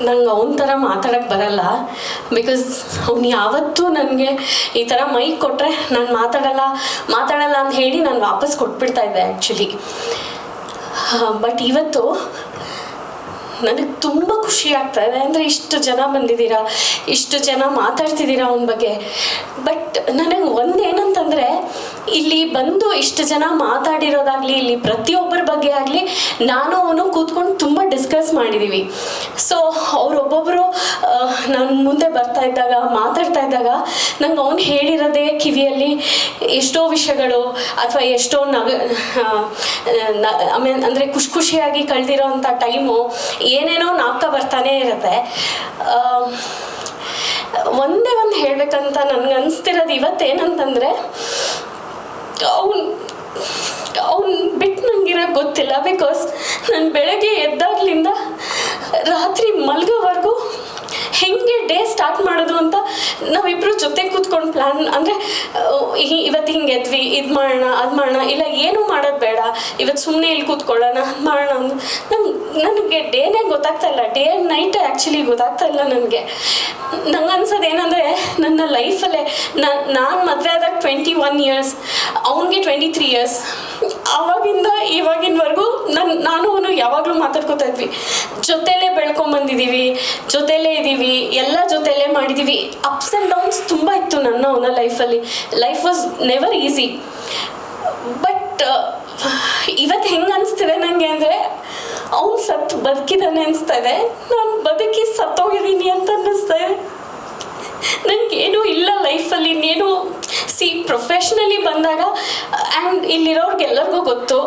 ನಂಗೆ ಅವನ ಥರ ಮಾತಾಡೋಕ್ಕೆ ಬರಲ್ಲ. ಬಿಕಾಸ್ ಅವ್ನು ಯಾವತ್ತೂ ನನಗೆ ಈ ಥರ ಮೈಕ್ ಕೊಟ್ಟರೆ ನಾನು ಮಾತಾಡಲ್ಲ ಅಂತ ಹೇಳಿ ನಾನು ವಾಪಸ್ ಕೊಟ್ಬಿಡ್ತಾ ಇದ್ದೆ ಆ್ಯಕ್ಚುಲಿ. ಬಟ್ ಇವತ್ತು ನನಗೆ ತುಂಬ ಖುಷಿ ಆಗ್ತಾ ಇದೆ. ಅಂದರೆ ಇಷ್ಟು ಜನ ಬಂದಿದ್ದೀರಾ, ಇಷ್ಟು ಜನ ಮಾತಾಡ್ತಿದ್ದೀರಾ ಅವನ ಬಗ್ಗೆ. ಬಟ್ ನನಗೆ ಒಂದೇನಂತಂದರೆ, ಇಲ್ಲಿ ಬಂದು ಇಷ್ಟು ಜನ ಮಾತಾಡಿರೋದಾಗಲಿ, ಇಲ್ಲಿ ಪ್ರತಿಯೊಬ್ಬರ ಬಗ್ಗೆ ಆಗಲಿ ನಾನು ಅವನು ಕೂತ್ಕೊಂಡು ತುಂಬ ಡಿಸ್ಕಸ್ ಮಾಡಿದ್ದೀವಿ. ಸೊ ಅವರೊಬ್ಬೊಬ್ಬರು ನಾನು ಮುಂದೆ ಬರ್ತಾ ಇದ್ದಾಗ ಮಾತಾಡ್ತಾ ಇದ್ದಾಗ ನಂಗೆ ಅವ್ನು ಹೇಳಿರೋದೇ ಕಿವಿಯಲ್ಲಿ ಎಷ್ಟೋ ವಿಷಯಗಳು, ಅಥವಾ ಎಷ್ಟೋ ಅಂದರೆ ಖುಷಿಯಾಗಿ ಕಳೆದಿರೋ ಅಂಥ ಟೈಮು ಏನೇನೋ ನಾಲ್ಕ ಬರ್ತಾನೆ ಇರುತ್ತೆ. ಒಂದೇ ಒಂದು ಹೇಳಬೇಕಂತ ನನಗೆ ಅನಿಸ್ತಿರೋದು ಇವತ್ತೇನಂತಂದರೆ, ಅವ್ನು ಬಿಟ್ಟು ನಂಗಿರೋಕ್ಕೆ ಗೊತ್ತಿಲ್ಲ. ಬಿಕಾಸ್ ನಾನು ಬೆಳಗ್ಗೆ ಎದ್ದಾಗ್ಲಿಂದ ರಾತ್ರಿ ಮಲ್ಗೋವರೆಗೂ ಹೆಂಗೆ ಡೇ ಸ್ಟಾರ್ಟ್ ಮಾಡೋದು ಅಂತ ನಾವಿಬ್ಬರು ಜೊತೆ ಕೂತ್ಕೊಂಡು ಪ್ಲ್ಯಾನ್, ಅಂದರೆ ಇವತ್ತು ಹಿಂಗೆ ಎದ್ವಿ, ಇದು ಮಾಡೋಣ ಅದು ಮಾಡೋಣ, ಇಲ್ಲ ಏನೂ ಮಾಡೋದು ಬೇಡ, ಇವತ್ತು ಸುಮ್ಮನೆ ಇಲ್ಲಿ ಕೂತ್ಕೊಳ್ಳೋಣ ಅದು ಮಾಡೋಣ ಅಂದು ನನಗೆ ಡೇನೇ ಗೊತ್ತಾಗ್ತಾ ಇಲ್ಲ. ಡೇ ಆ್ಯಂಡ್ ನೈಟ್ ಆ್ಯಕ್ಚುಲಿ ಗೊತ್ತಾಗ್ತಾ ಇಲ್ಲ ನನಗೆ. ನಂಗೆ ಅನ್ಸೋದು ಏನಂದರೆ, ನನ್ನ ಲೈಫಲ್ಲೇ ನಾನು ಮದುವೆ ಆದಾಗ 21 ಇಯರ್ಸ್, ಅವನಿಗೆ 23 ಇಯರ್ಸ್. ಆವಾಗಿಂದ ಇವಾಗಿನವರೆಗೂ ನಾನು ಅವನು ಯಾವಾಗಲೂ ಮಾತಾಡ್ಕೋತಾ ಇದ್ವಿ, ಜೊತೆಲೇ ಬೆಳ್ಕೊಂಬಂದಿದ್ದೀವಿ, ಜೊತೆಲೇ ಇದ್ದೀವಿ, ಎಲ್ಲ ಜೊತೆಲೇ ಮಾಡಿದ್ದೀವಿ. ಅಪ್ಸ್ ಆ್ಯಂಡ್ ಡೌನ್ಸ್ ತುಂಬ ಇತ್ತು ಅವನ ಲೈಫಲ್ಲಿ. Life was never easy. But ಇವತ್ತು ಹೆಂಗೆ ಅನಿಸ್ತಿದೆ ನನಗೆ ಅಂದರೆ, ಅವ್ನು ಸತ್ತು ಬದುಕಿದ್ದಾನೆ ಅನಿಸ್ತಾ ಇದೆ, ನಾನು ಬದುಕಿ ಸತ್ತೋಗಿದ್ದೀನಿ ಅಂತ ಅನ್ನಿಸ್ತಾ ಇದೆ. ನನಗೇನೂ ಇಲ್ಲ ಲೈಫಲ್ಲಿ, ಇನ್ನೇನು ಪ್ರೊಫೆಷ್ನಲಿ ಬಂದಾಗ, ಆ್ಯಂಡ್ ಇಲ್ಲಿರೋರ್ಗೆಲ್ಲರಿಗೂ ಗೊತ್ತು,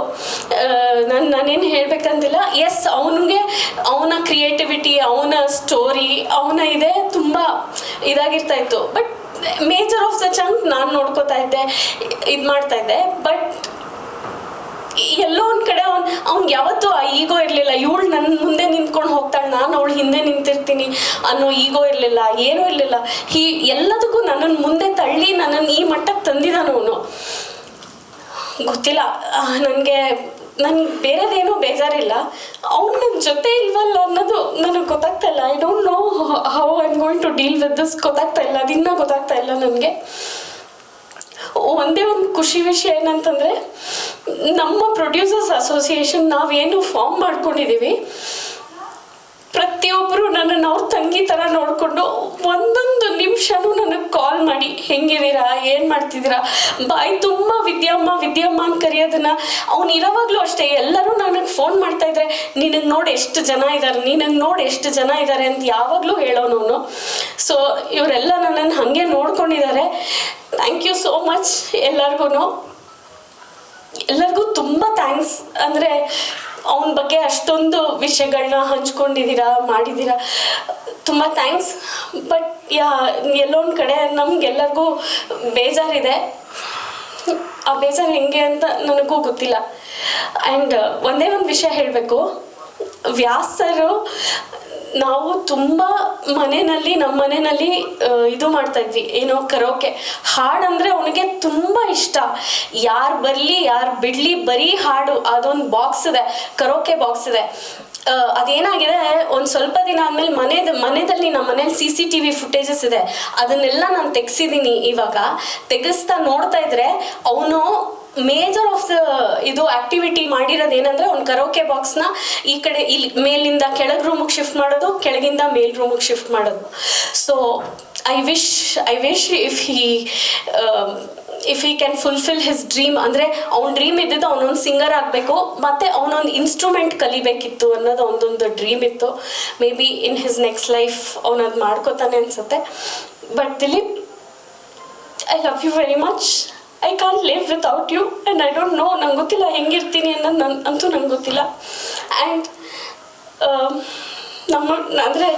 ನಾನೇನು ಹೇಳಬೇಕಂತಿಲ್ಲ. ಎಸ್, ಅವನಿಗೆ ಅವನ ಕ್ರಿಯೇಟಿವಿಟಿ, ಅವನ ಸ್ಟೋರಿ, ಅವನ ಇದೆ ತುಂಬ ಇದಾಗಿರ್ತಾ ಇತ್ತು. But major of the chunk ನಾನು ನೋಡ್ಕೋತಾ ಇದ್ದೆ, ಇದು ಮಾಡ್ತಾ ಇದ್ದೆ. ಬಟ್ ಎಲ್ಲೋ ಒಂದು ಕಡೆ ಅವ್ನಿಗೆ ಯಾವತ್ತೂ ಆ ಈಗೋ ಇರಲಿಲ್ಲ. ಇವಳು ನನ್ನ ಮುಂದೆ ನಿಂತ್ಕೊಂಡು ಹೋಗ್ತಾಳೆ, ನಾನು ಅವಳು ಹಿಂದೆ ನಿಂತಿರ್ತೀನಿ ಅನ್ನೋ ಈಗೋ ಇರಲಿಲ್ಲ, ಏನೂ ಇರಲಿಲ್ಲ. ಎಲ್ಲದಕ್ಕೂ ನನ್ನನ್ನು ಮುಂದೆ ತಳ್ಳಿ ನನ್ನನ್ನು ಈ ಮಟ್ಟಕ್ಕೆ ತಂದಿದ್ದಾನವನು. ಗೊತ್ತಿಲ್ಲ ನನಗೆ ಬೇರೆದೇನೂ ಬೇಜಾರಿಲ್ಲ, ಅವ್ನು ನನ್ನ ಜೊತೆ ಇಲ್ವಲ್ಲ ಅನ್ನೋದು ನನಗೆ ಗೊತ್ತಾಗ್ತಾ ಇಲ್ಲ. I don't know how I am going to deal with this. ಗೊತ್ತಾಗ್ತಾ ಇಲ್ಲ, ಅದಿನ್ನೂ ಗೊತ್ತಾಗ್ತಾ ಇಲ್ಲ ನನಗೆ. ಒಂದೇ ಒಂದು ಖುಷಿ ವಿಷಯ ಏನಂತಂದರೆ, ನಮ್ಮ ಪ್ರೊಡ್ಯೂಸರ್ಸ್ ಅಸೋಸಿಯೇಷನ್ ನಾವೇನು ಫಾರ್ಮ್ ಮಾಡ್ಕೊಂಡಿದ್ದೀವಿ, ಪ್ರತಿಯೊಬ್ಬರು ನನ್ನನ್ನು ಅವ್ರ ತಂಗಿ ಥರ ನೋಡಿಕೊಂಡು ಒಂದೊಂದು ನಿಮಿಷನೂ ನನಗೆ ಕಾಲ್ ಮಾಡಿ, ಹೆಂಗಿದ್ದೀರಾ, ಏನು ಮಾಡ್ತಿದ್ದೀರಾ, ಬಾಯಿ ತುಂಬ ವಿದ್ಯಮ್ಮ ಅಂತ ಕರೆಯೋದನ್ನು. ಅವ್ನು ಇರೋವಾಗಲೂ ಅಷ್ಟೇ, ಎಲ್ಲರೂ ನನಗೆ ಫೋನ್ ಮಾಡ್ತಾಯಿದ್ರೆ, ನಿನಗೆ ನೋಡಿ ಎಷ್ಟು ಜನ ಇದ್ದಾರೆ ಅಂತ ಯಾವಾಗಲೂ ಹೇಳೋನು. ಸೊ ಇವರೆಲ್ಲ ನನ್ನನ್ನು ಹಾಗೆ ನೋಡ್ಕೊಂಡಿದ್ದಾರೆ. ಥ್ಯಾಂಕ್ ಯು ಸೋ ಮಚ್ ಎಲ್ಲರಿಗೂ ತುಂಬ ಥ್ಯಾಂಕ್ಸ್. ಅಂದರೆ ಅವನ ಬಗ್ಗೆ ಅಷ್ಟೊಂದು ವಿಷಯಗಳನ್ನ ಹಂಚ್ಕೊಂಡಿದ್ದೀರಾ, ಮಾಡಿದ್ದೀರಾ, ತುಂಬ ಥ್ಯಾಂಕ್ಸ್. ಬಟ್ ಎಲ್ಲೊಂದು ಕಡೆ ನಮಗೆಲ್ಲರಿಗೂ ಬೇಜಾರಿದೆ. ಆ ಬೇಜಾರು ಹೆಂಗೆ ಅಂತ ನನಗೂ ಗೊತ್ತಿಲ್ಲ. ಆ್ಯಂಡ್ ಒಂದೇ ಒಂದು ವಿಷಯ ಹೇಳಬೇಕು, ವ್ಯಾಸರು ನಾವು ತುಂಬ ನಮ್ಮ ಮನೆಯಲ್ಲಿ ಇದು ಮಾಡ್ತಾಯಿದ್ವಿ, ಏನೋ ಕರೋಕೆ ಹಾಡಂದರೆ ಅವನಿಗೆ ತುಂಬ ಇಷ್ಟ. ಯಾರು ಬರಲಿ ಯಾರು ಬಿಡಲಿ ಬರೀ ಹಾಡು, ಅದೊಂದು ಬಾಕ್ಸ್ ಇದೆ, ಕರೋಕೆ ಬಾಕ್ಸ್ ಇದೆ. ಅದೇನಾಗಿದೆ, ಒಂದು ಸ್ವಲ್ಪ ದಿನ ಆದಮೇಲೆ ಮನೆಯಲ್ಲಿ ನಮ್ಮ ಮನೇಲಿ CCTV ಫುಟೇಜಸ್ ಇದೆ, ಅದನ್ನೆಲ್ಲ ನಾನು ತೆಗ್ಸಿದ್ದೀನಿ. ಇವಾಗ ತೆಗೆಸ್ತಾ ನೋಡ್ತಾ ಇದ್ರೆ ಅವನು ಮೇಜರ್ ಆಫ್ ದ ಇದು ಆಕ್ಟಿವಿಟಿ ಮಾಡಿರೋದು ಏನಂದರೆ, ಒಂದು ಕರೋಕೆ ಬಾಕ್ಸ್ನ ಈ ಕಡೆ ಇಲ್ಲಿ ಮೇಲಿಂದ ಕೆಳಗೆ ರೂಮಿಗೆ ಶಿಫ್ಟ್ ಮಾಡೋದು, ಕೆಳಗಿಂದ ಮೇಲ್ ರೂಮಿಗೆ ಶಿಫ್ಟ್ ಮಾಡೋದು. So I wish if he can fulfil his dream. ಅಂದರೆ ಅವ್ನ ಡ್ರೀಮ್ ಇದ್ದಿದ್ದು ಅವನೊಂದು ಸಿಂಗರ್ ಆಗಬೇಕು, ಮತ್ತು ಅವನೊಂದು ಇನ್ಸ್ಟ್ರೂಮೆಂಟ್ ಕಲಿಬೇಕಿತ್ತು ಅನ್ನೋದು ಒಂದೊಂದು ಡ್ರೀಮ್ ಇತ್ತು. Maybe in his next life ಅವನದು ಮಾಡ್ಕೋತಾನೆ ಅನಿಸುತ್ತೆ. But Dilip, I love you very much. I can't live without you and I don't know, ನಂಗೆ ಗೊತ್ತಿಲ್ಲ ಹೆಂಗಿರ್ತೀನಿ ಅನ್ನೋದು ಅಂತೂ ನಂಗೆ ಗೊತ್ತಿಲ್ಲ. ಆ್ಯಂಡ್ ಅಂದರೆ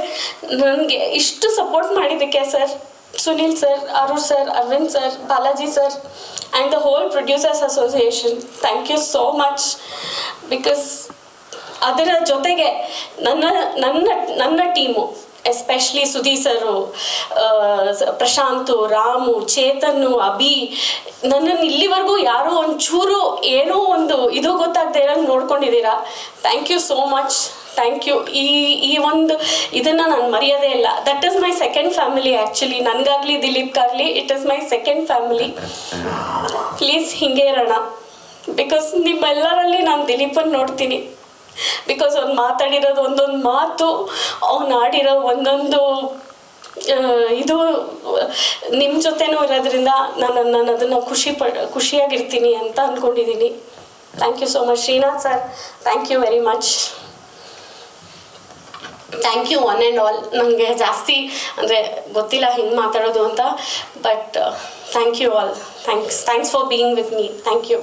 ನನಗೆ ಇಷ್ಟು ಸಪೋರ್ಟ್ ಮಾಡಿದ್ದಕ್ಕೆ sir, Sunil sir, Arun sir, Arvind sir, Balaji sir and the whole producers association, thank you so much. Because ಅದರ ಜೊತೆಗೆ ನನ್ನ team, especially Sudhir sir, Prashanth, Ramu, ಚೇತನ್ನು, ಅಭಿ, ನನ್ನನ್ನು ಇಲ್ಲಿವರೆಗೂ ಯಾರೋ ಒಂಚೂರು ಏನೋ ಒಂದು ಇದು ಗೊತ್ತಾಗದೆ ಇರೋಂಗೆ ನೋಡ್ಕೊಂಡಿದ್ದೀರಾ. Thank you so much. Thank you. ಈ ಒಂದು ಇದನ್ನು ನಾನು ಮರೆಯೋದೇ ಇಲ್ಲ. That is my second family actually. ನನಗಾಗಲಿ ದಿಲೀಪ್ಗಾಗಲಿ it is my second family. Please ಹಿಂಗೆ ಇರೋಣ. ಬಿಕಾಸ್ ನಿಮ್ಮೆಲ್ಲರಲ್ಲಿ ನಾನು ದಿಲೀಪನ್ನು ನೋಡ್ತೀನಿ. ಬಿಕಾಸ್ ಅವ್ನು ಮಾತಾಡಿರೋದು ಒಂದೊಂದು ಮಾತು, ಅವ್ನು ಆಡಿರೋ ಒಂದೊಂದು ಇದು ನಿಮ್ಮ ಜೊತೆನೂ ಇರೋದ್ರಿಂದ ನಾನು ಅದನ್ನು ಖುಷಿಯಾಗಿರ್ತೀನಿ ಅಂತ ಅಂದ್ಕೊಂಡಿದ್ದೀನಿ. Thank you so much Shrinath sir. Thank you very much. Thank you one and all. ನನಗೆ ಜಾಸ್ತಿ ಅಂದರೆ ಗೊತ್ತಿಲ್ಲ ಹಿಂಗೆ ಮಾತಾಡೋದು ಅಂತ, but thank you all. Thanks for being with me. Thank you.